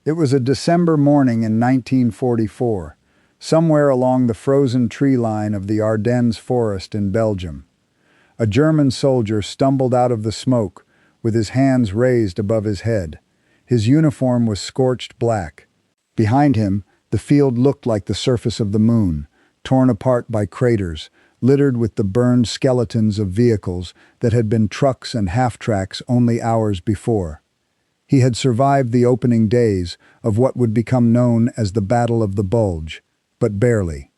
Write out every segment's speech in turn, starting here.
It was a December morning in 1944, somewhere along the frozen tree line of the Ardennes forest in Belgium. A German soldier stumbled out of the smoke, with his hands raised above his head. His uniform was scorched black. Behind him, the field looked like the surface of the moon, torn apart by craters, littered with the burned skeletons of vehicles that had been trucks and half-tracks only hours before. He had survived the opening days of what would become known as the Battle of the Bulge, but barely.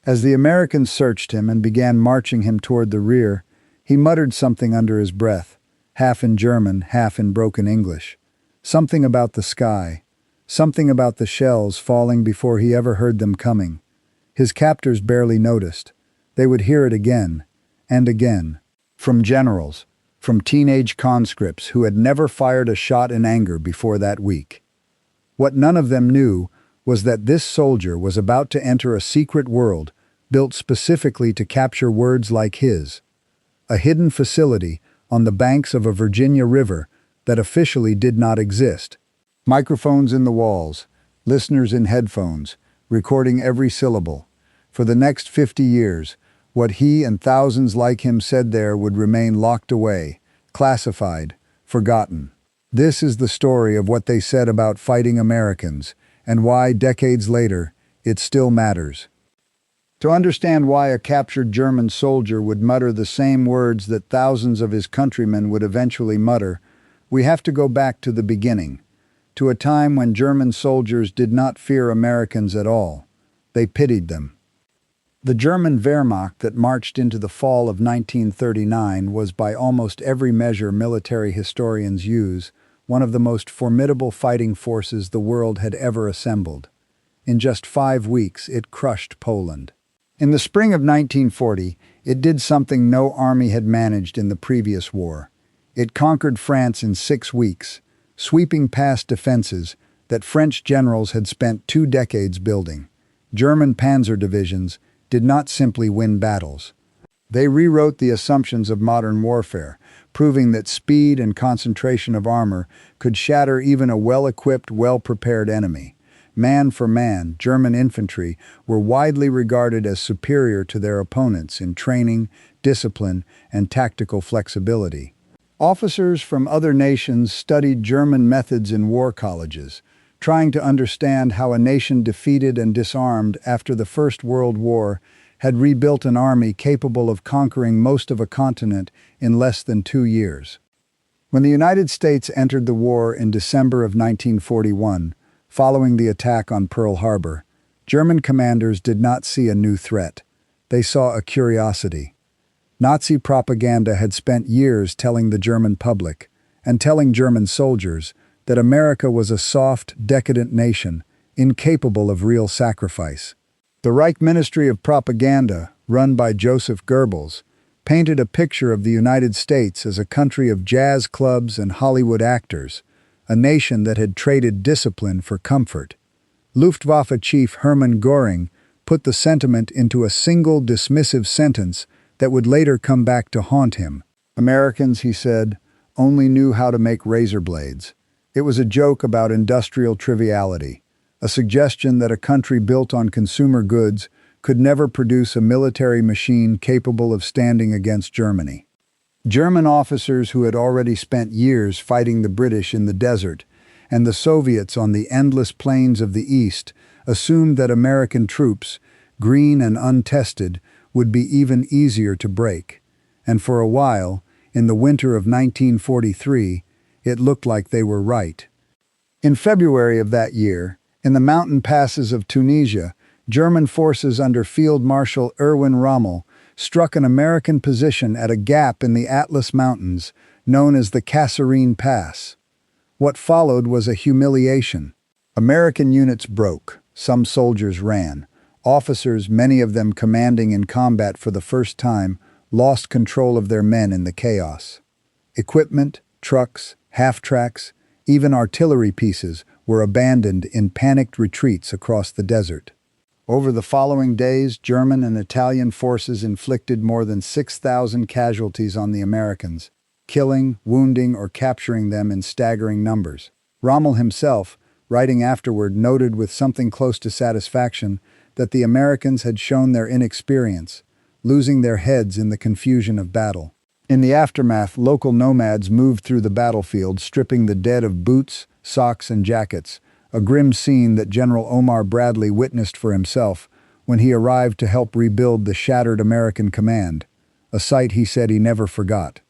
As the Americans searched him and began marching him toward the rear, he muttered something under his breath, half in German, half in broken English. Something about the sky, something about the shells falling before he ever heard them coming. His captors barely noticed. They would hear it again and again, from generals, from teenage conscripts who had never fired a shot in anger before that week. What none of them knew was that this soldier was about to enter a secret world built specifically to capture words like his, a hidden facility on the banks of a Virginia river that officially did not exist. Microphones in the walls, listeners in headphones, recording every syllable. For the next 50 years, what he and thousands like him said there would remain locked away, classified, forgotten. This is the story of what they said about fighting Americans, and why, decades later, it still matters. To understand why a captured German soldier would mutter the same words that thousands of his countrymen would eventually mutter, we have to go back to the beginning, to a time when German soldiers did not fear Americans at all. They pitied them. The German Wehrmacht that marched into the fall of 1939 was, by almost every measure military historians use, one of the most formidable fighting forces the world had ever assembled. In just 5 weeks, it crushed Poland. In the spring of 1940, it did something no army had managed in the previous war. It conquered France in 6 weeks, sweeping past defenses that French generals had spent 2 decades building. German panzer divisions did not simply win battles. They rewrote the assumptions of modern warfare, proving that speed and concentration of armor could shatter even a well-equipped, well-prepared enemy. Man for man, German infantry were widely regarded as superior to their opponents in training, discipline, and tactical flexibility. Officers from other nations studied German methods in war colleges, trying to understand how a nation defeated and disarmed after the First World War had rebuilt an army capable of conquering most of a continent in less than 2 years. When the United States entered the war in December of 1941, following the attack on Pearl Harbor, German commanders did not see a new threat. They saw a curiosity. Nazi propaganda had spent years telling the German public, and telling German soldiers, that America was a soft, decadent nation, incapable of real sacrifice. The Reich Ministry of Propaganda, run by Joseph Goebbels, painted a picture of the United States as a country of jazz clubs and Hollywood actors, a nation that had traded discipline for comfort. Luftwaffe Chief Hermann Göring put the sentiment into a single dismissive sentence that would later come back to haunt him. Americans, he said, only knew how to make razor blades. It was a joke about industrial triviality, a suggestion that a country built on consumer goods could never produce a military machine capable of standing against Germany. German officers who had already spent years fighting the British in the desert and the Soviets on the endless plains of the East assumed that American troops, green and untested, would be even easier to break. And for a while, in the winter of 1943, it looked like they were right. In February of that year, in the mountain passes of Tunisia, German forces under Field Marshal Erwin Rommel struck an American position at a gap in the Atlas Mountains known as the Kasserine Pass. What followed was a humiliation. American units broke, some soldiers ran. Officers, many of them commanding in combat for the first time, lost control of their men in the chaos. Equipment, trucks, half-tracks, even artillery pieces were abandoned in panicked retreats across the desert. Over the following days, German and Italian forces inflicted more than 6,000 casualties on the Americans, killing, wounding, or capturing them in staggering numbers. Rommel himself, writing afterward, noted with something close to satisfaction that the Americans had shown their inexperience, losing their heads in the confusion of battle. In the aftermath, local nomads moved through the battlefield, stripping the dead of boots, socks, and jackets, a grim scene that General Omar Bradley witnessed for himself when he arrived to help rebuild the shattered American command, a sight he said he never forgot.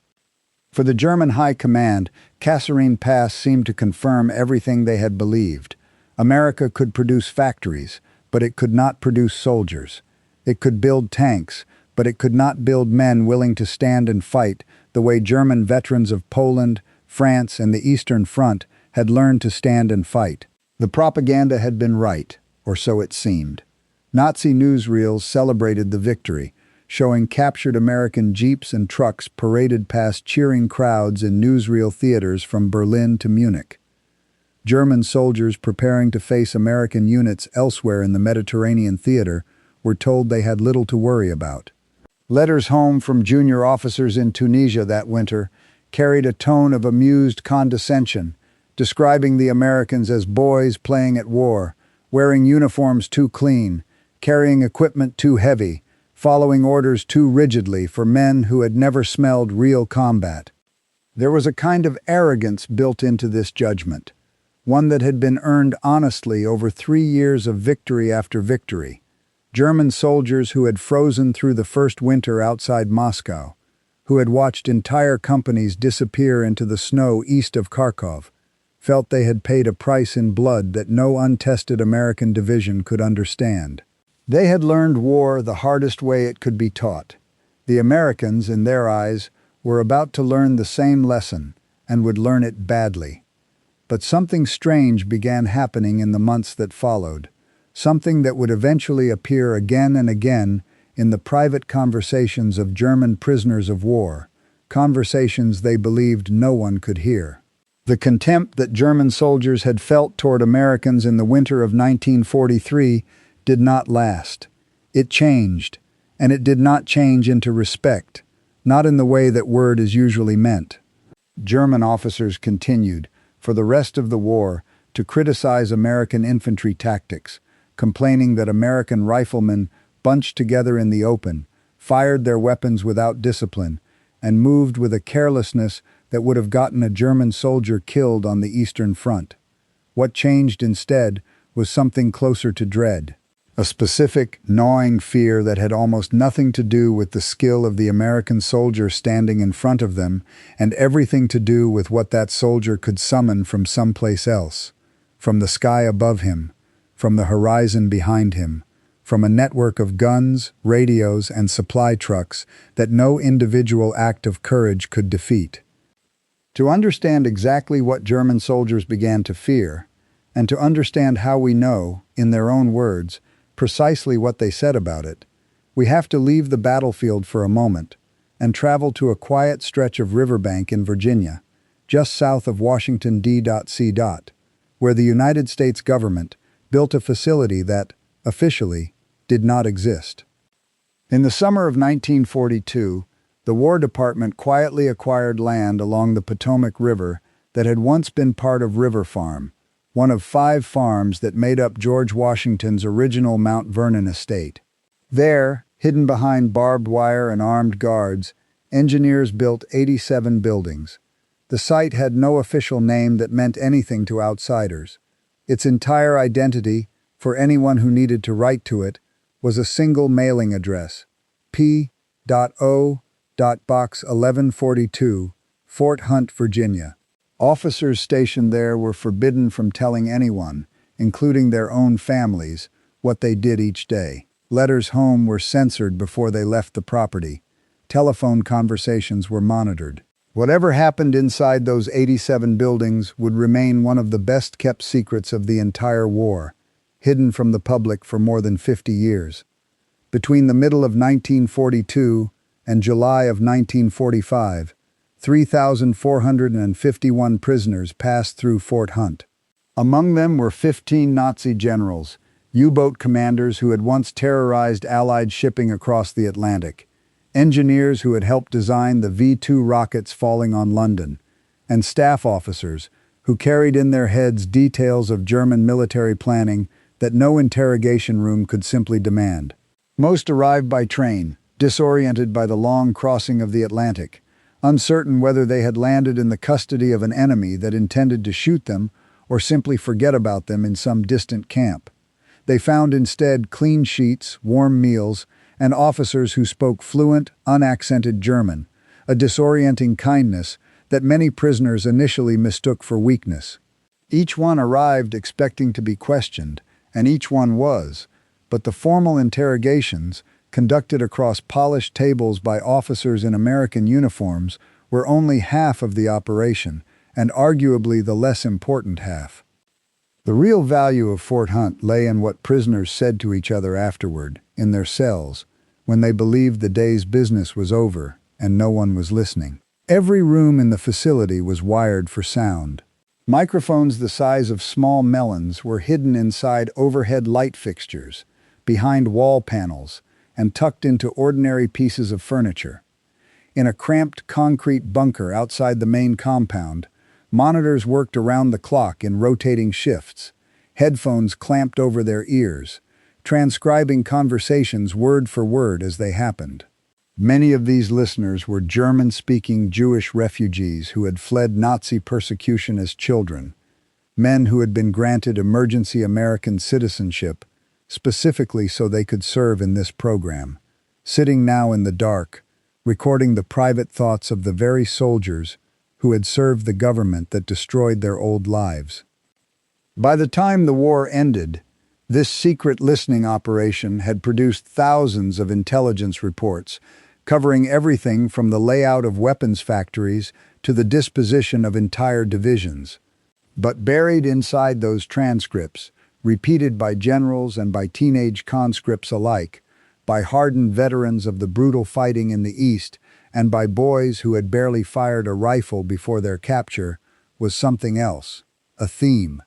For the German High Command, Kasserine Pass seemed to confirm everything they had believed. America could produce factories, but it could not produce soldiers. It could build tanks, but it could not build men willing to stand and fight the way German veterans of Poland, France, and the Eastern Front had learned to stand and fight. The propaganda had been right, or so it seemed. Nazi newsreels celebrated the victory, showing captured American jeeps and trucks paraded past cheering crowds in newsreel theaters from Berlin to Munich. German soldiers preparing to face American units elsewhere in the Mediterranean theater were told they had little to worry about. Letters home from junior officers in Tunisia that winter carried a tone of amused condescension, describing the Americans as boys playing at war, wearing uniforms too clean, carrying equipment too heavy, following orders too rigidly for men who had never smelled real combat. There was a kind of arrogance built into this judgment, one that had been earned honestly over 3 years of victory after victory. German soldiers who had frozen through the first winter outside Moscow, who had watched entire companies disappear into the snow east of Kharkov, felt they had paid a price in blood that no untested American division could understand. They had learned war the hardest way it could be taught. The Americans, in their eyes, were about to learn the same lesson, and would learn it badly. But something strange began happening in the months that followed, something that would eventually appear again and again in the private conversations of German prisoners of war, conversations they believed no one could hear. The contempt that German soldiers had felt toward Americans in the winter of 1943 did not last. It changed, and it did not change into respect, not in the way that word is usually meant. German officers continued, for the rest of the war, to criticize American infantry tactics, complaining that American riflemen bunched together in the open, fired their weapons without discipline, and moved with a carelessness that would have gotten a German soldier killed on the Eastern Front. What changed instead was something closer to dread. A specific, gnawing fear that had almost nothing to do with the skill of the American soldier standing in front of them, and everything to do with what that soldier could summon from someplace else, from the sky above him, from the horizon behind him, from a network of guns, radios, and supply trucks that no individual act of courage could defeat. To understand exactly what German soldiers began to fear, and to understand how we know, in their own words, precisely what they said about it, we have to leave the battlefield for a moment and travel to a quiet stretch of riverbank in Virginia, just south of Washington, D.C., where the United States government built a facility that, officially, did not exist. In the summer of 1942, the War Department quietly acquired land along the Potomac River that had once been part of River Farm, one of 5 farms that made up George Washington's original Mount Vernon estate. There, hidden behind barbed wire and armed guards, engineers built 87 buildings. The site had no official name that meant anything to outsiders. Its entire identity, for anyone who needed to write to it, was a single mailing address, P.O. Box 1142, Fort Hunt, Virginia. Officers stationed there were forbidden from telling anyone, including their own families, what they did each day. Letters home were censored before they left the property. Telephone conversations were monitored. Whatever happened inside those 87 buildings would remain one of the best-kept secrets of the entire war, hidden from the public for more than 50 years. Between the middle of 1942 and July of 1945, 3,451 prisoners passed through Fort Hunt. Among them were 15 Nazi generals, U-boat commanders who had once terrorized Allied shipping across the Atlantic, engineers who had helped design the V-2 rockets falling on London, and staff officers who carried in their heads details of German military planning that no interrogation room could simply demand. Most arrived by train, disoriented by the long crossing of the Atlantic, uncertain whether they had landed in the custody of an enemy that intended to shoot them or simply forget about them in some distant camp. They found instead clean sheets, warm meals, and officers who spoke fluent, unaccented German, a disorienting kindness that many prisoners initially mistook for weakness. Each one arrived expecting to be questioned, and each one was, but the formal interrogations, conducted across polished tables by officers in American uniforms, were only half of the operation, and arguably the less important half. The real value of Fort Hunt lay in what prisoners said to each other afterward, in their cells, when they believed the day's business was over and no one was listening. Every room in the facility was wired for sound. Microphones the size of small melons were hidden inside overhead light fixtures, behind wall panels, and tucked into ordinary pieces of furniture. In a cramped concrete bunker outside the main compound, monitors worked around the clock in rotating shifts, headphones clamped over their ears, transcribing conversations word for word as they happened. Many of these listeners were German-speaking Jewish refugees who had fled Nazi persecution as children, men who had been granted emergency American citizenship, specifically so they could serve in this program, sitting now in the dark, recording the private thoughts of the very soldiers who had served the government that destroyed their old lives. By the time the war ended, this secret listening operation had produced thousands of intelligence reports, covering everything from the layout of weapons factories to the disposition of entire divisions. But buried inside those transcripts, repeated by generals and by teenage conscripts alike, by hardened veterans of the brutal fighting in the East, and by boys who had barely fired a rifle before their capture, was something else, a theme,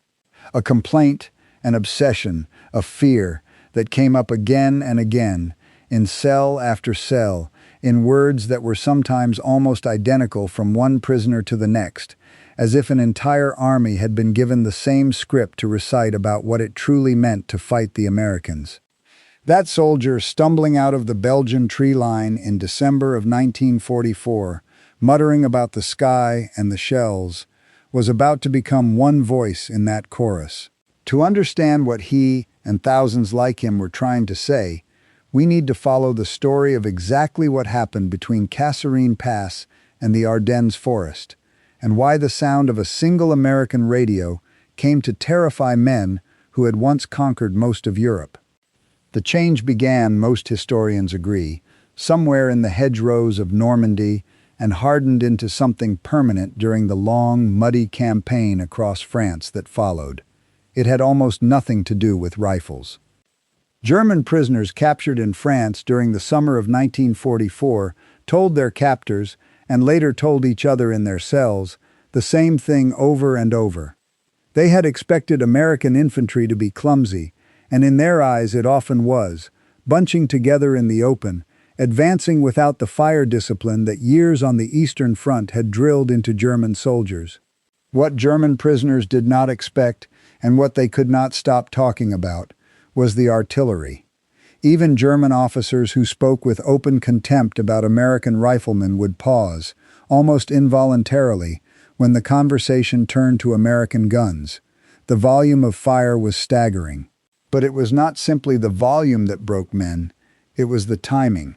a complaint, an obsession, a fear that came up again and again, in cell after cell, in words that were sometimes almost identical from one prisoner to the next, as if an entire army had been given the same script to recite about what it truly meant to fight the Americans. That soldier stumbling out of the Belgian tree line in December of 1944, muttering about the sky and the shells, was about to become one voice in that chorus. To understand what he and thousands like him were trying to say, we need to follow the story of exactly what happened between Kasserine Pass and the Ardennes forest, and why the sound of a single American radio came to terrify men who had once conquered most of Europe. The change began, most historians agree, somewhere in the hedgerows of Normandy and hardened into something permanent during the long, muddy campaign across France that followed. It had almost nothing to do with rifles. German prisoners captured in France during the summer of 1944 told their captors, and later told each other in their cells, the same thing over and over. They had expected American infantry to be clumsy, and in their eyes it often was, bunching together in the open, advancing without the fire discipline that years on the Eastern Front had drilled into German soldiers. What German prisoners did not expect, and what they could not stop talking about, was the artillery. Even German officers who spoke with open contempt about American riflemen would pause, almost involuntarily, when the conversation turned to American guns. The volume of fire was staggering. But it was not simply the volume that broke men, it was the timing.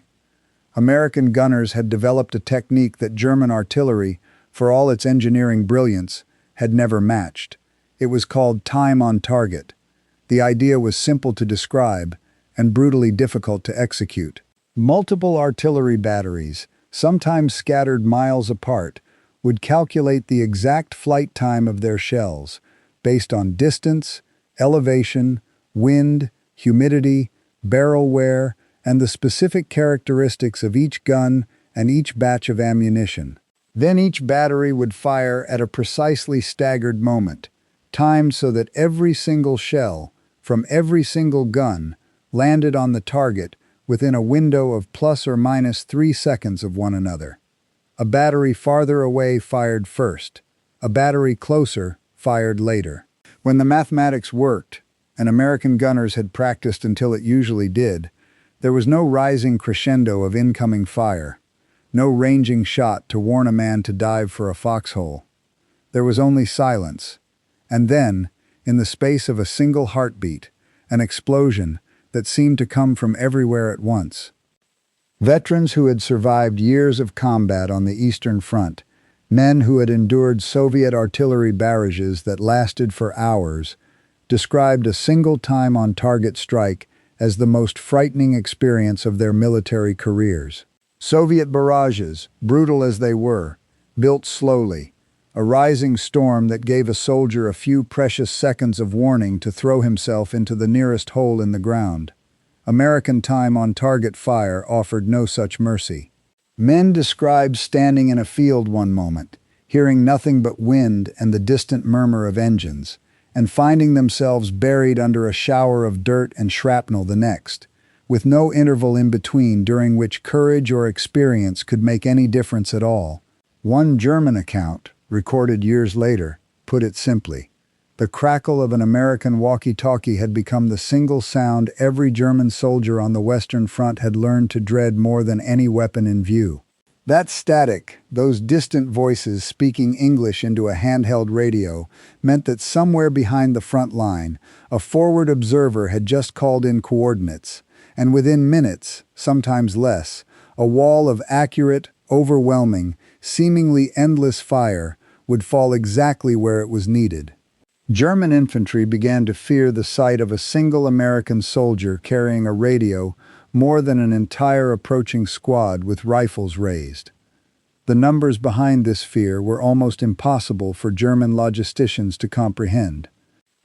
American gunners had developed a technique that German artillery, for all its engineering brilliance, had never matched. It was called time on target. The idea was simple to describe and brutally difficult to execute. Multiple artillery batteries, sometimes scattered miles apart, would calculate the exact flight time of their shells, based on distance, elevation, wind, humidity, barrel wear, and the specific characteristics of each gun and each batch of ammunition. Then each battery would fire at a precisely staggered moment, timed so that every single shell, from every single gun, landed on the target within a window of plus or minus 3 seconds of one another. A battery farther away fired first, a battery closer fired later. When the mathematics worked, and American gunners had practiced until it usually did, there was no rising crescendo of incoming fire, no ranging shot to warn a man to dive for a foxhole. There was only silence, and then, in the space of a single heartbeat, an explosion that seemed to come from everywhere at once. Veterans who had survived years of combat on the Eastern Front, men who had endured Soviet artillery barrages that lasted for hours, described a single time-on-target strike as the most frightening experience of their military careers. Soviet barrages, brutal as they were, built slowly, a rising storm that gave a soldier a few precious seconds of warning to throw himself into the nearest hole in the ground. American time-on-target fire offered no such mercy. Men described standing in a field one moment, hearing nothing but wind and the distant murmur of engines, and finding themselves buried under a shower of dirt and shrapnel the next, with no interval in between during which courage or experience could make any difference at all. One German account, recorded years later, put it simply. The crackle of an American walkie-talkie had become the single sound every German soldier on the Western Front had learned to dread more than any weapon in view. That static, those distant voices speaking English into a handheld radio, meant that somewhere behind the front line, a forward observer had just called in coordinates, and within minutes, sometimes less, a wall of accurate, overwhelming, seemingly endless fire would fall exactly where it was needed. German infantry began to fear the sight of a single American soldier carrying a radio more than an entire approaching squad with rifles raised. The numbers behind this fear were almost impossible for German logisticians to comprehend.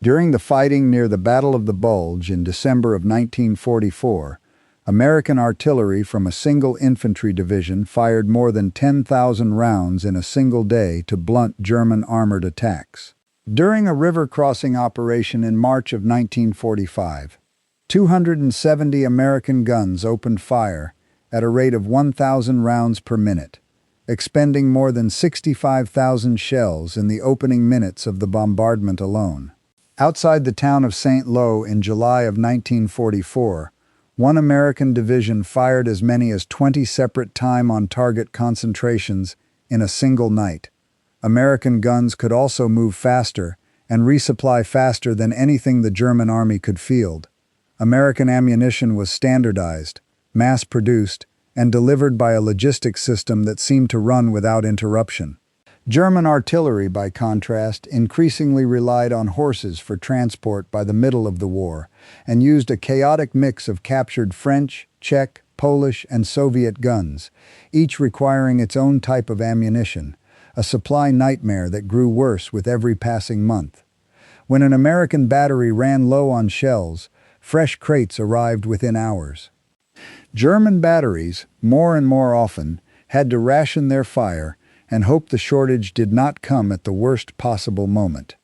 During the fighting near the Battle of the Bulge in December of 1944, American artillery from a single infantry division fired more than 10,000 rounds in a single day to blunt German armored attacks. During a river crossing operation in March of 1945, 270 American guns opened fire at a rate of 1,000 rounds per minute, expending more than 65,000 shells in the opening minutes of the bombardment alone. Outside the town of St. Lo in July of 1944, one American division fired as many as 20 separate time-on-target concentrations in a single night. American guns could also move faster and resupply faster than anything the German army could field. American ammunition was standardized, mass-produced, and delivered by a logistics system that seemed to run without interruption. German artillery, by contrast, increasingly relied on horses for transport by the middle of the war, and used a chaotic mix of captured French, Czech, Polish, and Soviet guns, each requiring its own type of ammunition, a supply nightmare that grew worse with every passing month. When an American battery ran low on shells, fresh crates arrived within hours. German batteries, more and more often, had to ration their fire and hope the shortage did not come at the worst possible moment.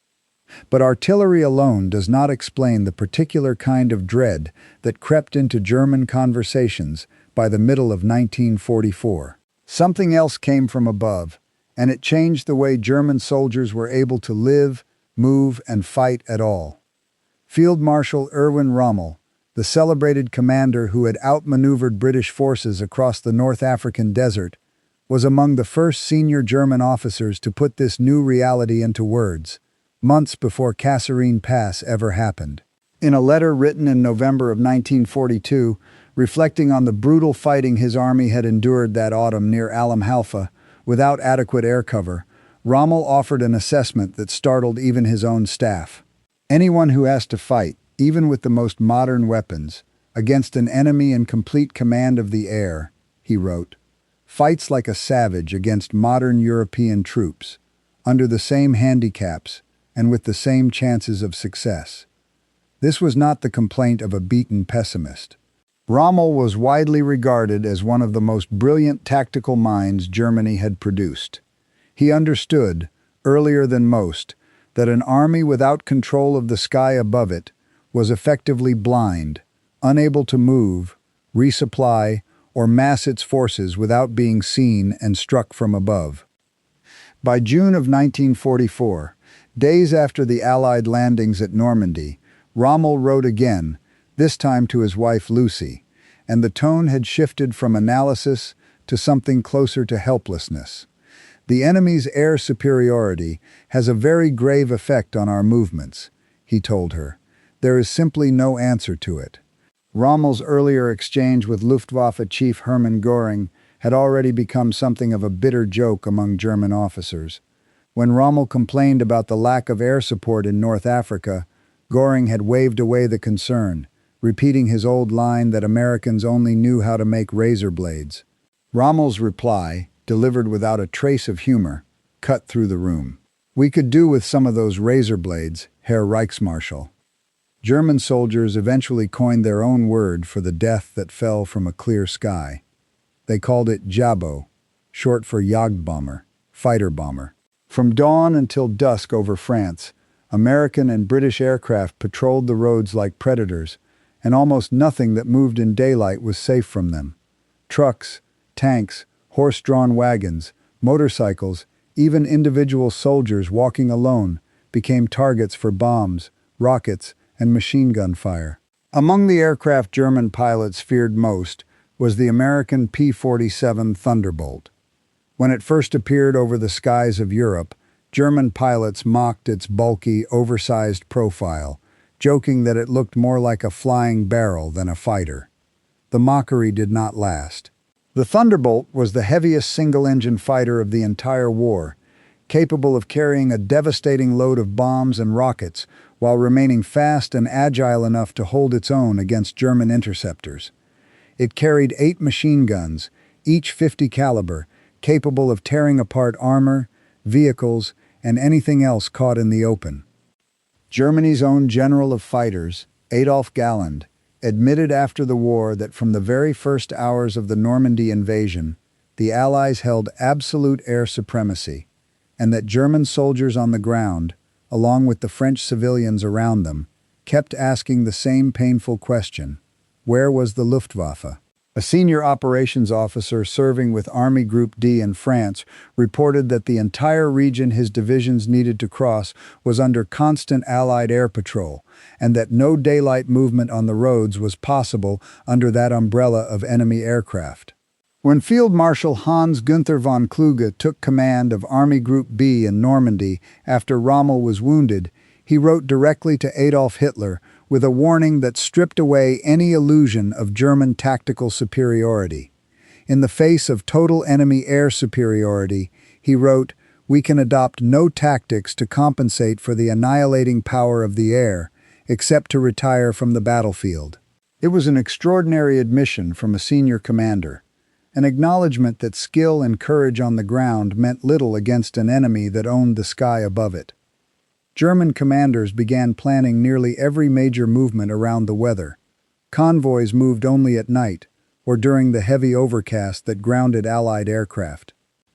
But artillery alone does not explain the particular kind of dread that crept into German conversations by the middle of 1944. Something else came from above, and it changed the way German soldiers were able to live, move, and fight at all. Field Marshal Erwin Rommel, the celebrated commander who had outmaneuvered British forces across the North African desert, was among the first senior German officers to put this new reality into words, months before Kasserine Pass ever happened. In a letter written in November of 1942, reflecting on the brutal fighting his army had endured that autumn near Alam Halfa, without adequate air cover, Rommel offered an assessment that startled even his own staff. Anyone who has to fight, even with the most modern weapons, against an enemy in complete command of the air, he wrote, fights like a savage against modern European troops, under the same handicaps and with the same chances of success. This was not the complaint of a beaten pessimist. Rommel was widely regarded as one of the most brilliant tactical minds Germany had produced. He understood, earlier than most, that an army without control of the sky above it was effectively blind, unable to move, resupply, or mass its forces without being seen and struck from above. By June of 1944, Days after the Allied landings at Normandy, Rommel wrote again, this time to his wife Lucy, and the tone had shifted from analysis to something closer to helplessness. "The enemy's air superiority has a very grave effect on our movements," he told her. "There is simply no answer to it." Rommel's earlier exchange with Luftwaffe Chief Hermann Göring had already become something of a bitter joke among German officers. When Rommel complained about the lack of air support in North Africa, Göring had waved away the concern, repeating his old line that Americans only knew how to make razor blades. Rommel's reply, delivered without a trace of humor, cut through the room. "We could do with some of those razor blades, Herr Reichsmarschall." German soldiers eventually coined their own word for the death that fell from a clear sky. They called it Jabo, short for Jagdbomber, fighter bomber. From dawn until dusk over France, American and British aircraft patrolled the roads like predators, and almost nothing that moved in daylight was safe from them. Trucks, tanks, horse-drawn wagons, motorcycles, even individual soldiers walking alone became targets for bombs, rockets, and machine gun fire. Among the aircraft German pilots feared most was the American P-47 Thunderbolt. When it first appeared over the skies of Europe, German pilots mocked its bulky, oversized profile, joking that it looked more like a flying barrel than a fighter. The mockery did not last. The Thunderbolt was the heaviest single-engine fighter of the entire war, capable of carrying a devastating load of bombs and rockets while remaining fast and agile enough to hold its own against German interceptors. It carried 8 machine guns, each 50 caliber, capable of tearing apart armor, vehicles, and anything else caught in the open. Germany's own General of Fighters, Adolf Galland, admitted after the war that from the very first hours of the Normandy invasion, the Allies held absolute air supremacy, and that German soldiers on the ground, along with the French civilians around them, kept asking the same painful question: where was the Luftwaffe? A senior operations officer serving with Army Group D in France reported that the entire region his divisions needed to cross was under constant Allied air patrol, and that no daylight movement on the roads was possible under that umbrella of enemy aircraft. When Field Marshal Hans Günther von Kluge took command of Army Group B in Normandy after Rommel was wounded, he wrote directly to Adolf Hitler with a warning that stripped away any illusion of German tactical superiority. In the face of total enemy air superiority, he wrote, "We can adopt no tactics to compensate for the annihilating power of the air, except to retire from the battlefield." It was an extraordinary admission from a senior commander, an acknowledgement that skill and courage on the ground meant little against an enemy that owned the sky above it. German commanders began planning nearly every major movement around the weather. Convoys moved only at night, or during the heavy overcast that grounded Allied aircraft.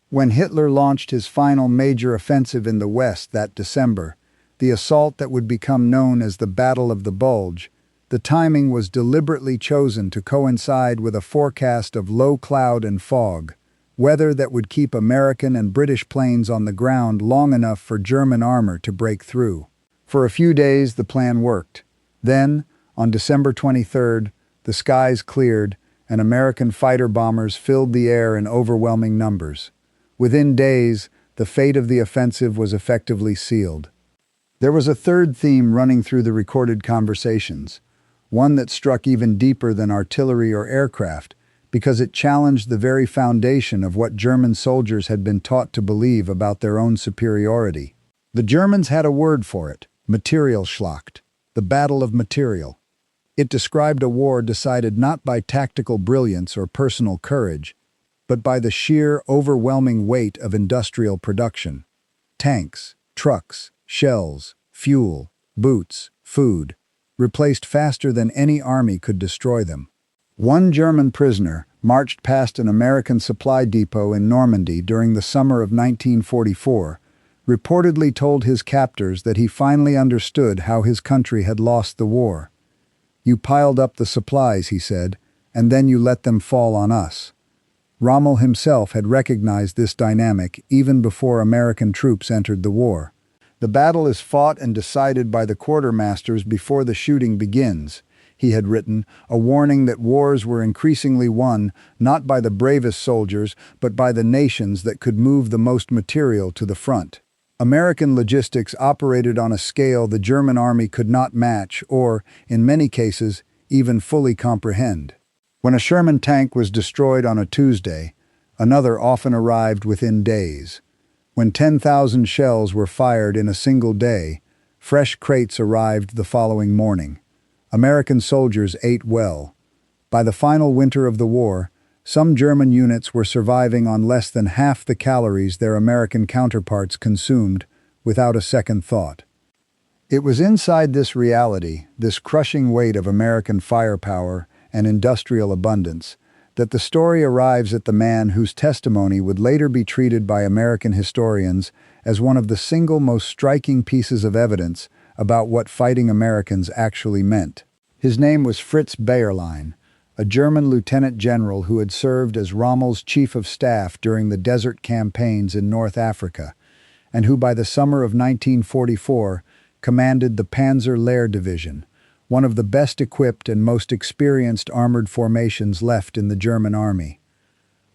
When Hitler launched his final major offensive in the West that December, the assault that would become known as the Battle of the Bulge, the timing was deliberately chosen to coincide with a forecast of low cloud and fog, weather that would keep American and British planes on the ground long enough for German armor to break through. For a few days, the plan worked. Then, on December 23rd, the skies cleared and American fighter bombers filled the air in overwhelming numbers. Within days, the fate of the offensive was effectively sealed. There was a third theme running through the recorded conversations, one that struck even deeper than artillery or aircraft, because it challenged the very foundation of what German soldiers had been taught to believe about their own superiority. The Germans had a word for it: Materialschlacht, the Battle of Material. It described a war decided not by tactical brilliance or personal courage, but by the sheer, overwhelming weight of industrial production. Tanks, trucks, shells, fuel, boots, food, replaced faster than any army could destroy them. One German prisoner marched past an American supply depot in Normandy during the summer of 1944, reportedly told his captors that he finally understood how his country had lost the war. "You piled up the supplies," he said, "and then you let them fall on us." Rommel himself had recognized this dynamic even before American troops entered the war. "The battle is fought and decided by the quartermasters before the shooting begins," he had written, a warning that wars were increasingly won not by the bravest soldiers but by the nations that could move the most material to the front. American logistics operated on a scale the German army could not match or, in many cases, even fully comprehend. When a Sherman tank was destroyed on a Tuesday, another often arrived within days. When 10,000 shells were fired in a single day, fresh crates arrived the following morning. American soldiers ate well. By the final winter of the war, some German units were surviving on less than half the calories their American counterparts consumed without a second thought. It was inside this reality, this crushing weight of American firepower and industrial abundance, that the story arrives at the man whose testimony would later be treated by American historians as one of the single most striking pieces of evidence about what fighting Americans actually meant. His name was Fritz Bayerlein, a German lieutenant general who had served as Rommel's chief of staff during the desert campaigns in North Africa, and who by the summer of 1944 commanded the Panzer Lehr Division, one of the best equipped and most experienced armored formations left in the German army.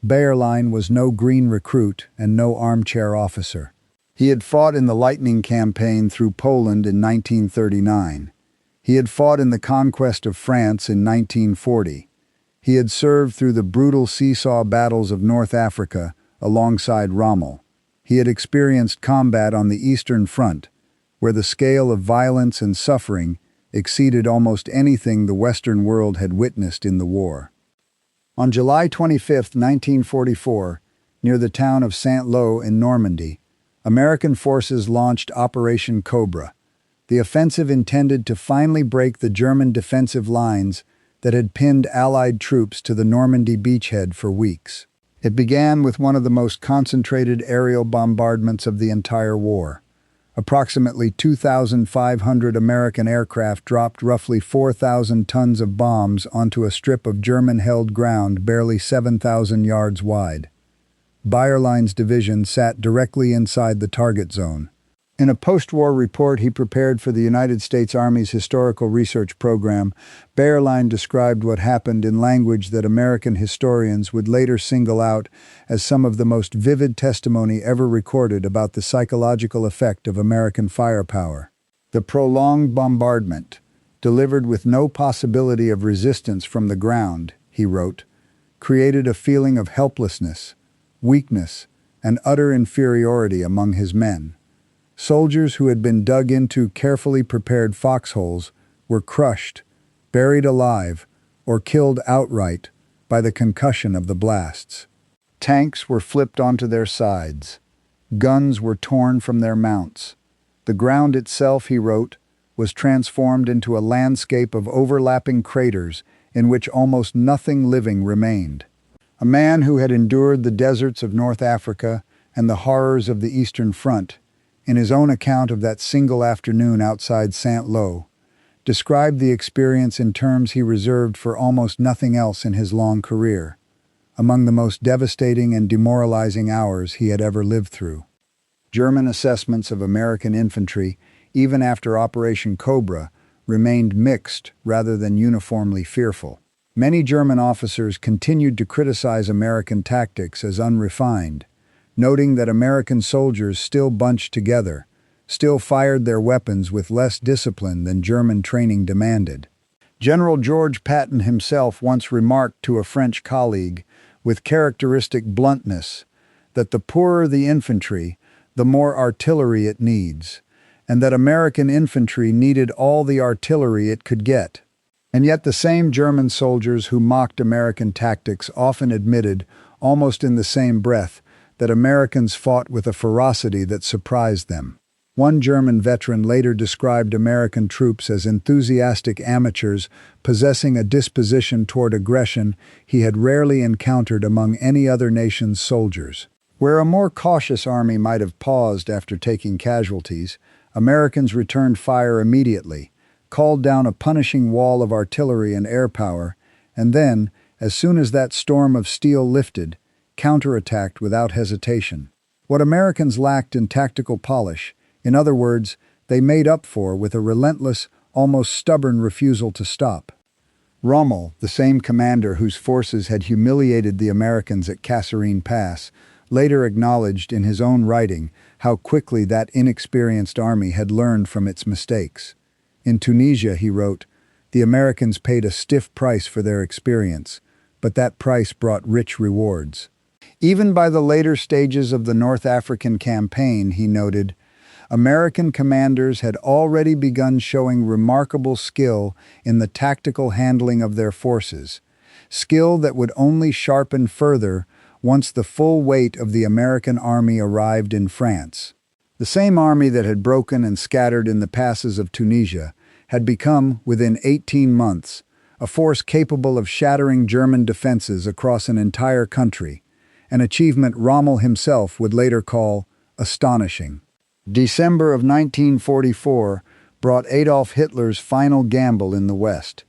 Bayerlein was no green recruit and no armchair officer. He had fought in the Lightning Campaign through Poland in 1939. He had fought in the conquest of France in 1940. He had served through the brutal seesaw battles of North Africa alongside Rommel. He had experienced combat on the Eastern Front, where the scale of violence and suffering exceeded almost anything the Western world had witnessed in the war. On July 25, 1944, near the town of Saint-Lô in Normandy, American forces launched Operation Cobra. The offensive intended to finally break the German defensive lines that had pinned Allied troops to the Normandy beachhead for weeks. It began with one of the most concentrated aerial bombardments of the entire war. Approximately 2,500 American aircraft dropped roughly 4,000 tons of bombs onto a strip of German-held ground barely 7,000 yards wide. Bayerlein's division sat directly inside the target zone. In a post-war report he prepared for the United States Army's Historical Research Program, Bayerlein described what happened in language that American historians would later single out as some of the most vivid testimony ever recorded about the psychological effect of American firepower. The prolonged bombardment, delivered with no possibility of resistance from the ground, he wrote, created a feeling of helplessness, weakness, and utter inferiority among his men. Soldiers who had been dug into carefully prepared foxholes were crushed, buried alive, or killed outright by the concussion of the blasts. Tanks were flipped onto their sides. Guns were torn from their mounts. The ground itself, he wrote, was transformed into a landscape of overlapping craters in which almost nothing living remained. A man who had endured the deserts of North Africa and the horrors of the Eastern Front, in his own account of that single afternoon outside Saint-Lô, described the experience in terms he reserved for almost nothing else in his long career, among the most devastating and demoralizing hours he had ever lived through. German assessments of American infantry, even after Operation Cobra, remained mixed rather than uniformly fearful. Many German officers continued to criticize American tactics as unrefined, noting that American soldiers still bunched together, still fired their weapons with less discipline than German training demanded. General George Patton himself once remarked to a French colleague, with characteristic bluntness, that the poorer the infantry, the more artillery it needs, and that American infantry needed all the artillery it could get. And yet the same German soldiers who mocked American tactics often admitted, almost in the same breath, that Americans fought with a ferocity that surprised them. One German veteran later described American troops as enthusiastic amateurs possessing a disposition toward aggression he had rarely encountered among any other nation's soldiers. Where a more cautious army might have paused after taking casualties, Americans returned fire immediately, called down a punishing wall of artillery and air power, and then, as soon as that storm of steel lifted, counterattacked without hesitation. What Americans lacked in tactical polish, In other words, they made up for with a relentless, almost stubborn refusal to stop. Rommel, the same commander whose forces had humiliated the Americans at Kasserine Pass, later acknowledged in his own writing how quickly that inexperienced army had learned from its mistakes. In Tunisia, he wrote, "The Americans paid a stiff price for their experience, but that price brought rich rewards." Even by the later stages of the North African campaign, he noted, American commanders had already begun showing remarkable skill in the tactical handling of their forces, skill that would only sharpen further once the full weight of the American army arrived in France. The same army that had broken and scattered in the passes of Tunisia had become, within 18 months, a force capable of shattering German defenses across an entire country, an achievement Rommel himself would later call astonishing. December of 1944 brought Adolf Hitler's final gamble in the West.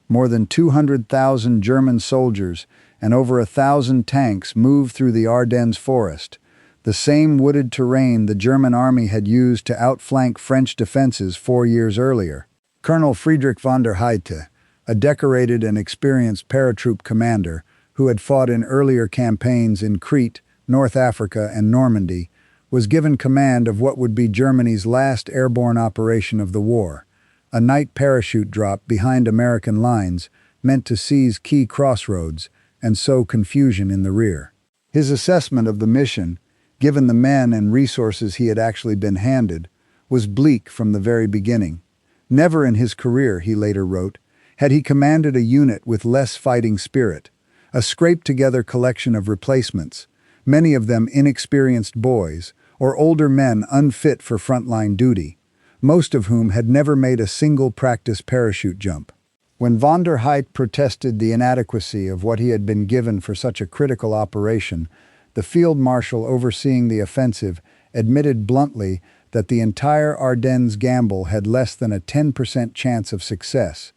More than 200,000 German soldiers and over 1,000 tanks moved through the Ardennes forest, the same wooded terrain the German army had used to outflank French defenses 4 years earlier. Colonel Friedrich von der Heydte, a decorated and experienced paratroop commander who had fought in earlier campaigns in Crete, North Africa, and Normandy, was given command of what would be Germany's last airborne operation of the war, a night parachute drop behind American lines meant to seize key crossroads and sow confusion in the rear. His assessment of the mission, given the men and resources he had actually been handed, was bleak from the very beginning. Never in his career, he later wrote, had he commanded a unit with less fighting spirit, a scraped-together collection of replacements, many of them inexperienced boys, or older men unfit for frontline duty, most of whom had never made a single practice parachute jump. When von der Heydte protested the inadequacy of what he had been given for such a critical operation, the field marshal overseeing the offensive admitted bluntly that the entire Ardennes gamble had less than a 10% chance of success,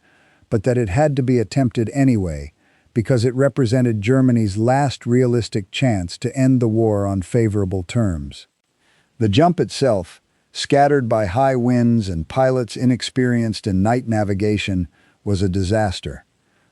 but that it had to be attempted anyway, because it represented Germany's last realistic chance to end the war on favorable terms. The jump itself, scattered by high winds and pilots inexperienced in night navigation, was a disaster.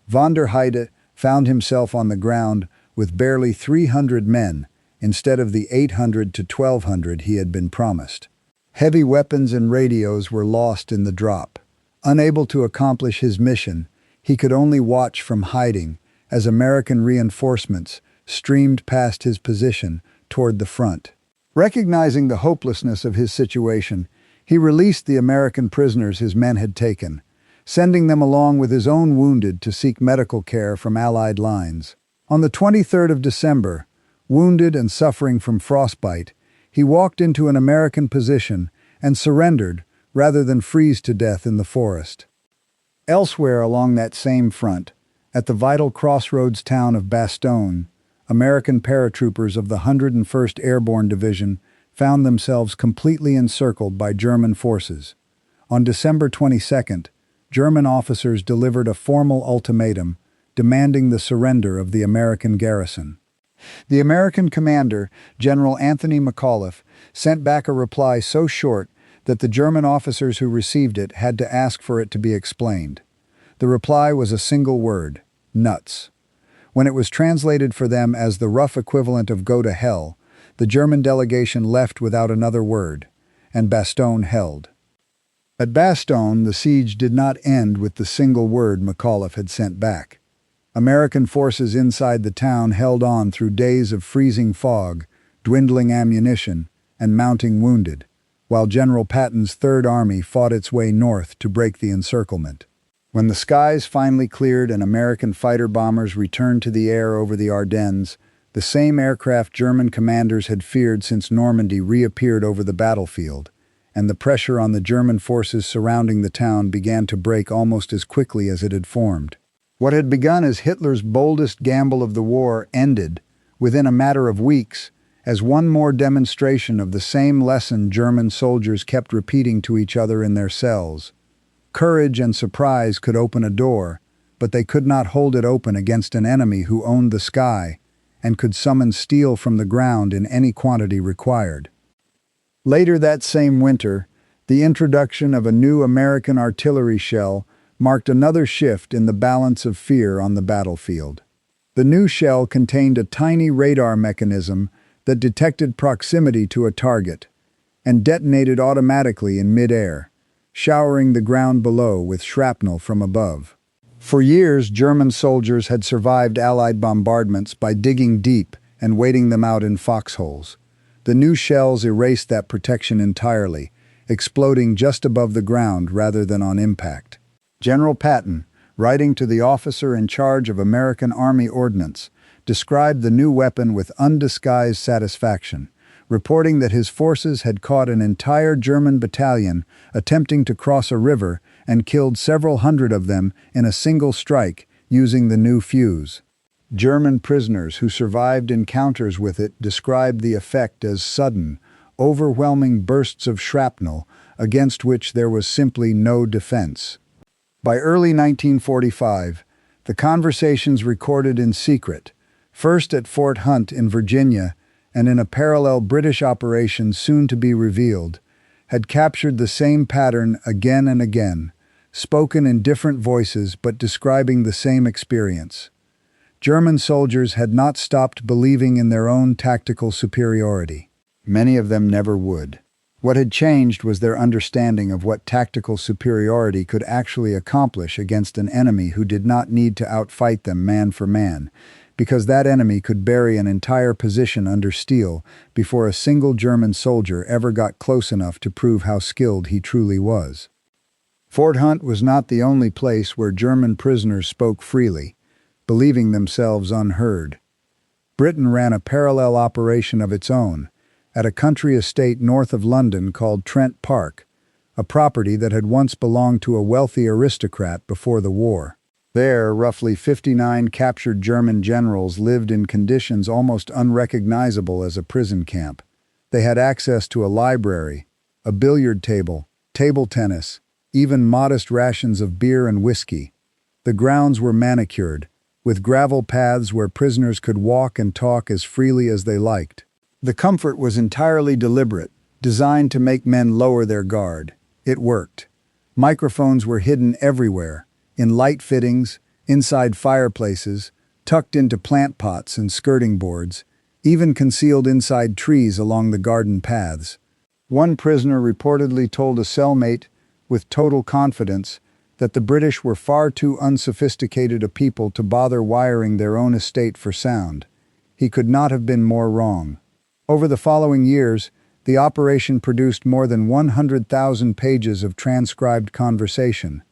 Von der Heydte found himself on the ground with barely 300 men instead of the 800 to 1,200 he had been promised. Heavy weapons and radios were lost in the drop. Unable to accomplish his mission, he could only watch from hiding as American reinforcements streamed past his position toward the front. Recognizing the hopelessness of his situation, he released the American prisoners his men had taken, sending them along with his own wounded to seek medical care from Allied lines. On the 23rd of December, wounded and suffering from frostbite, he walked into an American position and surrendered rather than freeze to death in the forest. Elsewhere along that same front, at the vital crossroads town of Bastogne, American paratroopers of the 101st Airborne Division found themselves completely encircled by German forces. On December 22nd, German officers delivered a formal ultimatum demanding the surrender of the American garrison. The American commander, General Anthony McAuliffe, sent back a reply so short that the German officers who received it had to ask for it to be explained. The reply was a single word: nuts. When it was translated for them as the rough equivalent of "go to hell," the German delegation left without another word, and Bastogne held. At Bastogne, the siege did not end with the single word McAuliffe had sent back. American forces inside the town held on through days of freezing fog, dwindling ammunition, and mounting wounded, while General Patton's Third Army fought its way north to break the encirclement. When the skies finally cleared and American fighter bombers returned to the air over the Ardennes, the same aircraft German commanders had feared since Normandy reappeared over the battlefield, and the pressure on the German forces surrounding the town began to break almost as quickly as it had formed. What had begun as Hitler's boldest gamble of the war ended, within a matter of weeks, as one more demonstration of the same lesson German soldiers kept repeating to each other in their cells. Courage and surprise could open a door, but they could not hold it open against an enemy who owned the sky and could summon steel from the ground in any quantity required. Later that same winter, the introduction of a new American artillery shell marked another shift in the balance of fear on the battlefield. The new shell contained a tiny radar mechanism that detected proximity to a target and detonated automatically in mid-air, showering the ground below with shrapnel from above. For years, German soldiers had survived Allied bombardments by digging deep and waiting them out in foxholes. The new shells erased that protection entirely, exploding just above the ground rather than on impact. General Patton, writing to the officer in charge of American Army Ordnance, described the new weapon with undisguised satisfaction, reporting that his forces had caught an entire German battalion attempting to cross a river and killed several hundred of them in a single strike using the new fuse. German prisoners who survived encounters with it described the effect as sudden, overwhelming bursts of shrapnel against which there was simply no defense. By early 1945, the conversations recorded in secret, first at Fort Hunt in Virginia and in a parallel British operation soon to be revealed, had captured the same pattern again and again, spoken in different voices but describing the same experience. German soldiers had not stopped believing in their own tactical superiority. Many of them never would. What had changed was their understanding of what tactical superiority could actually accomplish against an enemy who did not need to outfight them man for man, because that enemy could bury an entire position under steel before a single German soldier ever got close enough to prove how skilled he truly was. Fort Hunt was not the only place where German prisoners spoke freely, believing themselves unheard. Britain ran a parallel operation of its own, at a country estate north of London called Trent Park, a property that had once belonged to a wealthy aristocrat before the war. There, roughly 59 captured German generals lived in conditions almost unrecognizable as a prison camp. They had access to a library, a billiard table, table tennis, even modest rations of beer and whiskey. The grounds were manicured, with gravel paths where prisoners could walk and talk as freely as they liked. The comfort was entirely deliberate, designed to make men lower their guard. It worked. Microphones were hidden everywhere, in light fittings, inside fireplaces, tucked into plant pots and skirting boards, even concealed inside trees along the garden paths. One prisoner reportedly told a cellmate, with total confidence, that the British were far too unsophisticated a people to bother wiring their own estate for sound. He could not have been more wrong. Over the following years, the operation produced more than 100,000 pages of transcribed conversation.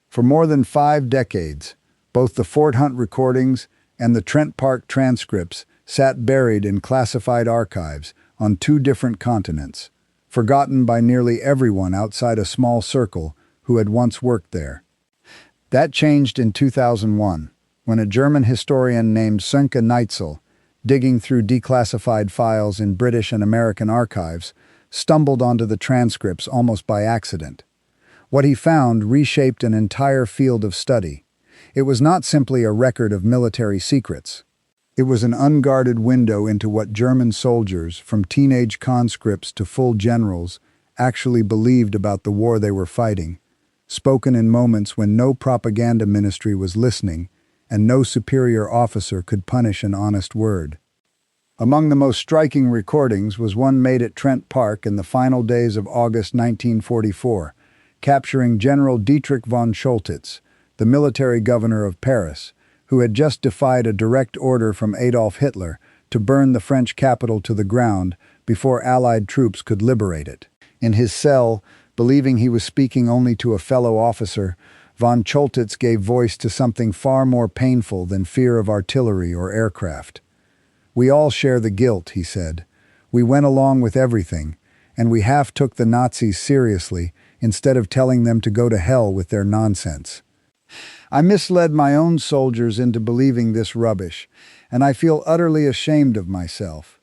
For more than 5 decades, both the Fort Hunt recordings and the Trent Park transcripts sat buried in classified archives on 2 different continents, forgotten by nearly everyone outside a small circle who had once worked there. That changed in 2001, when a German historian named Sönke Neitzel, digging through declassified files in British and American archives, stumbled onto the transcripts almost by accident. What he found reshaped an entire field of study. It was not simply a record of military secrets. It was an unguarded window into what German soldiers, from teenage conscripts to full generals, actually believed about the war they were fighting, spoken in moments when no propaganda ministry was listening and no superior officer could punish an honest word. Among the most striking recordings was one made at Trent Park in the final days of August 1944, capturing General Dietrich von Choltitz, the military governor of Paris, who had just defied a direct order from Adolf Hitler to burn the French capital to the ground before Allied troops could liberate it. In his cell, believing he was speaking only to a fellow officer, von Choltitz gave voice to something far more painful than fear of artillery or aircraft. "We all share the guilt," he said. "We went along with everything, and we half took the Nazis seriously instead of telling them to go to hell with their nonsense. I misled my own soldiers into believing this rubbish, and I feel utterly ashamed of myself."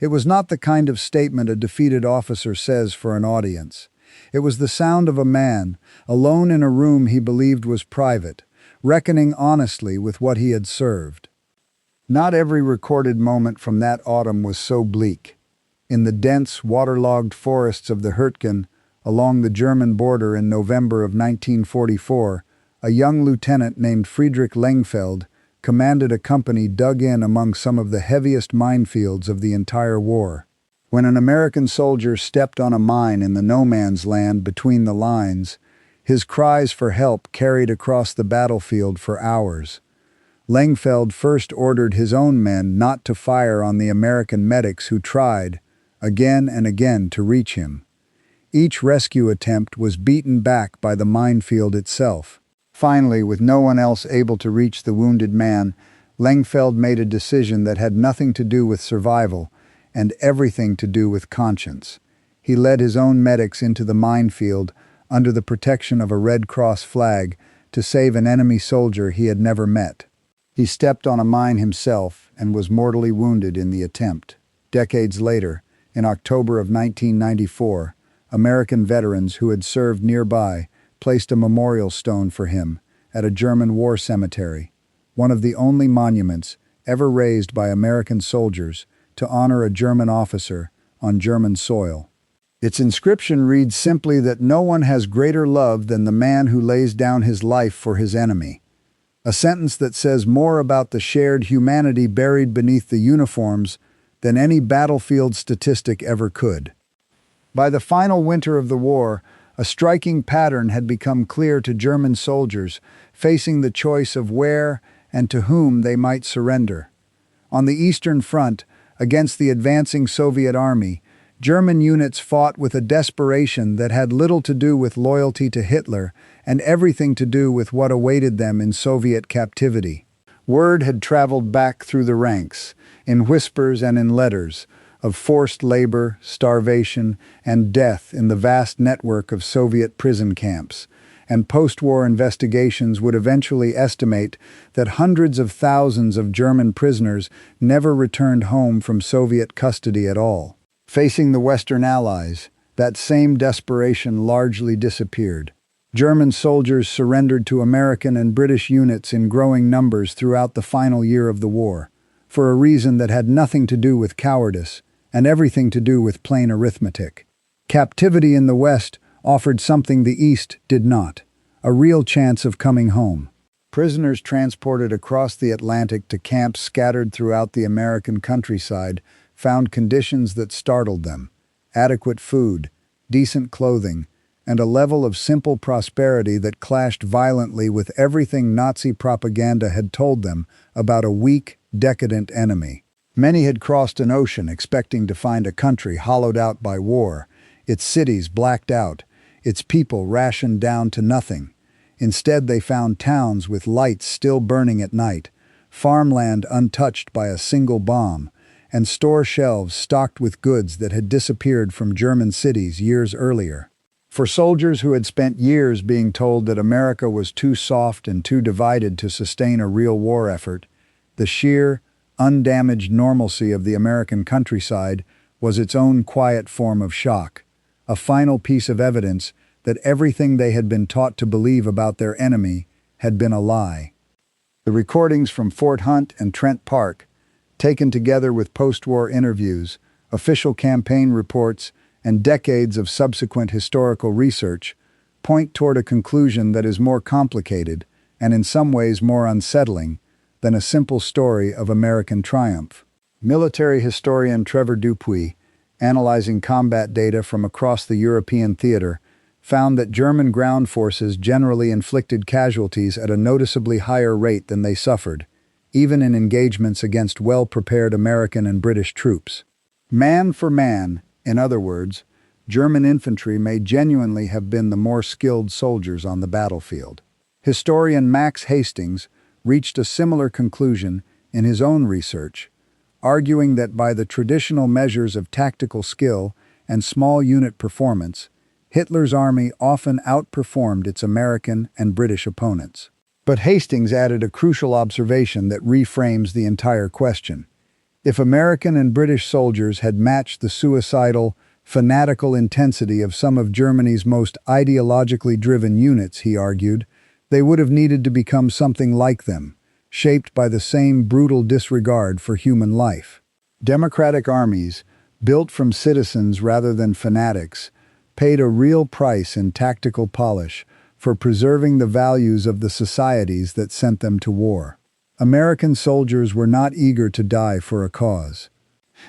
It was not the kind of statement a defeated officer says for an audience. It was the sound of a man, alone in a room he believed was private, reckoning honestly with what he had served. Not every recorded moment from that autumn was so bleak. In the dense, waterlogged forests of the Hürtgen, along the German border in November of 1944, a young lieutenant named Friedrich Lengfeld commanded a company dug in among some of the heaviest minefields of the entire war. When an American soldier stepped on a mine in the no-man's land between the lines, his cries for help carried across the battlefield for hours. Lengfeld first ordered his own men not to fire on the American medics who tried, again and again, to reach him. Each rescue attempt was beaten back by the minefield itself. Finally, with no one else able to reach the wounded man, Lengfeld made a decision that had nothing to do with survival and everything to do with conscience. He led his own medics into the minefield under the protection of a Red Cross flag to save an enemy soldier he had never met. He stepped on a mine himself and was mortally wounded in the attempt. Decades later, in October of 1994, American veterans who had served nearby placed a memorial stone for him at a German war cemetery, one of the only monuments ever raised by American soldiers to honor a German officer on German soil. Its inscription reads simply that no one has greater love than the man who lays down his life for his enemy, a sentence that says more about the shared humanity buried beneath the uniforms than any battlefield statistic ever could. By the final winter of the war, a striking pattern had become clear to German soldiers facing the choice of where and to whom they might surrender. On the Eastern Front, against the advancing Soviet army, German units fought with a desperation that had little to do with loyalty to Hitler and everything to do with what awaited them in Soviet captivity. Word had traveled back through the ranks, in whispers and in letters, of forced labor, starvation, and death in the vast network of Soviet prison camps, and post-war investigations would eventually estimate that hundreds of thousands of German prisoners never returned home from Soviet custody at all. Facing the Western Allies, that same desperation largely disappeared. German soldiers surrendered to American and British units in growing numbers throughout the final year of the war, for a reason that had nothing to do with cowardice and everything to do with plain arithmetic. Captivity in the West offered something the East did not, a real chance of coming home. Prisoners transported across the Atlantic to camps scattered throughout the American countryside found conditions that startled them: adequate food, decent clothing, and a level of simple prosperity that clashed violently with everything Nazi propaganda had told them about a weak, decadent enemy. Many had crossed an ocean expecting to find a country hollowed out by war, its cities blacked out, its people rationed down to nothing. Instead, they found towns with lights still burning at night, farmland untouched by a single bomb, and store shelves stocked with goods that had disappeared from German cities years earlier. For soldiers who had spent years being told that America was too soft and too divided to sustain a real war effort, the sheer, undamaged normalcy of the American countryside was its own quiet form of shock, a final piece of evidence that everything they had been taught to believe about their enemy had been a lie. The recordings from Fort Hunt and Trent Park, taken together with post-war interviews, official campaign reports, and decades of subsequent historical research, point toward a conclusion that is more complicated and in some ways more unsettling than a simple story of American triumph. Military historian Trevor Dupuy, analyzing combat data from across the European theater, found that German ground forces generally inflicted casualties at a noticeably higher rate than they suffered, even in engagements against well-prepared American and British troops. Man for man, in other words, German infantry may genuinely have been the more skilled soldiers on the battlefield. Historian Max Hastings reached a similar conclusion in his own research, arguing that by the traditional measures of tactical skill and small unit performance, Hitler's army often outperformed its American and British opponents. But Hastings added a crucial observation that reframes the entire question. If American and British soldiers had matched the suicidal, fanatical intensity of some of Germany's most ideologically driven units, he argued, they would have needed to become something like them, shaped by the same brutal disregard for human life. Democratic armies, built from citizens rather than fanatics, paid a real price in tactical polish for preserving the values of the societies that sent them to war. American soldiers were not eager to die for a cause.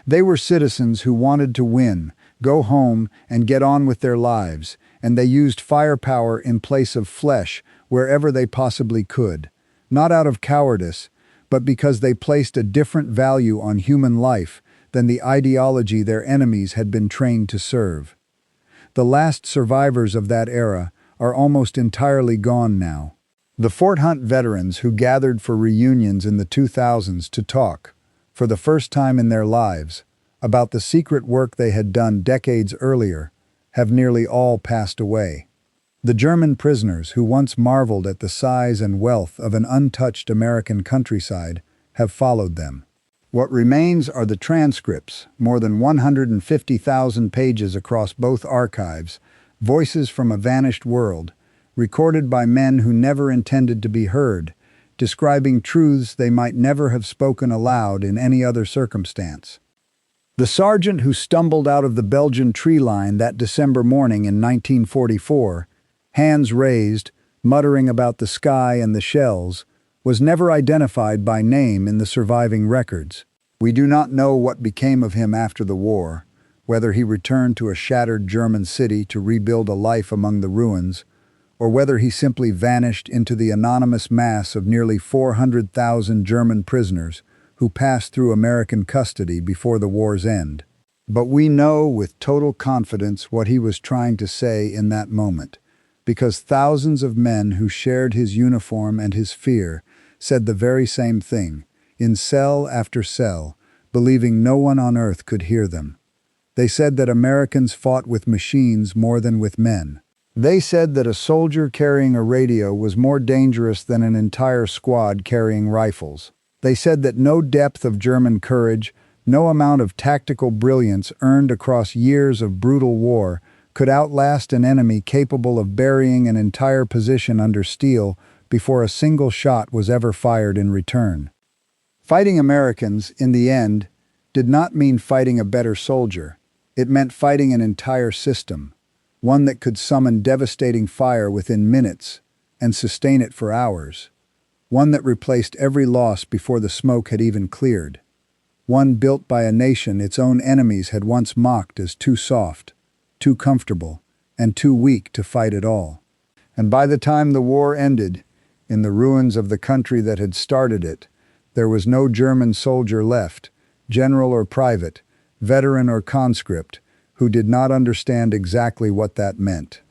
They were citizens who wanted to win, go home, and get on with their lives, and they used firepower in place of flesh wherever they possibly could, not out of cowardice, but because they placed a different value on human life than the ideology their enemies had been trained to serve. The last survivors of that era are almost entirely gone now. The Fort Hunt veterans who gathered for reunions in the 2000s to talk, for the first time in their lives, about the secret work they had done decades earlier, have nearly all passed away. The German prisoners who once marveled at the size and wealth of an untouched American countryside have followed them. What remains are the transcripts, more than 150,000 pages across both archives, voices from a vanished world, recorded by men who never intended to be heard, describing truths they might never have spoken aloud in any other circumstance. The sergeant who stumbled out of the Belgian tree line that December morning in 1944, hands raised, muttering about the sky and the shells, was never identified by name in the surviving records. We do not know what became of him after the war, whether he returned to a shattered German city to rebuild a life among the ruins, or whether he simply vanished into the anonymous mass of nearly 400,000 German prisoners who passed through American custody before the war's end. But we know with total confidence what he was trying to say in that moment, because thousands of men who shared his uniform and his fear said the very same thing, in cell after cell, believing no one on earth could hear them. They said that Americans fought with machines more than with men. They said that a soldier carrying a radio was more dangerous than an entire squad carrying rifles. They said that no depth of German courage, no amount of tactical brilliance earned across years of brutal war could outlast an enemy capable of burying an entire position under steel before a single shot was ever fired in return. Fighting Americans, in the end, did not mean fighting a better soldier. It meant fighting an entire system, one that could summon devastating fire within minutes and sustain it for hours, one that replaced every loss before the smoke had even cleared, one built by a nation its own enemies had once mocked as too soft, too comfortable, and too weak to fight at all. And by the time the war ended, in the ruins of the country that had started it, there was no German soldier left, general or private, veteran or conscript, who did not understand exactly what that meant.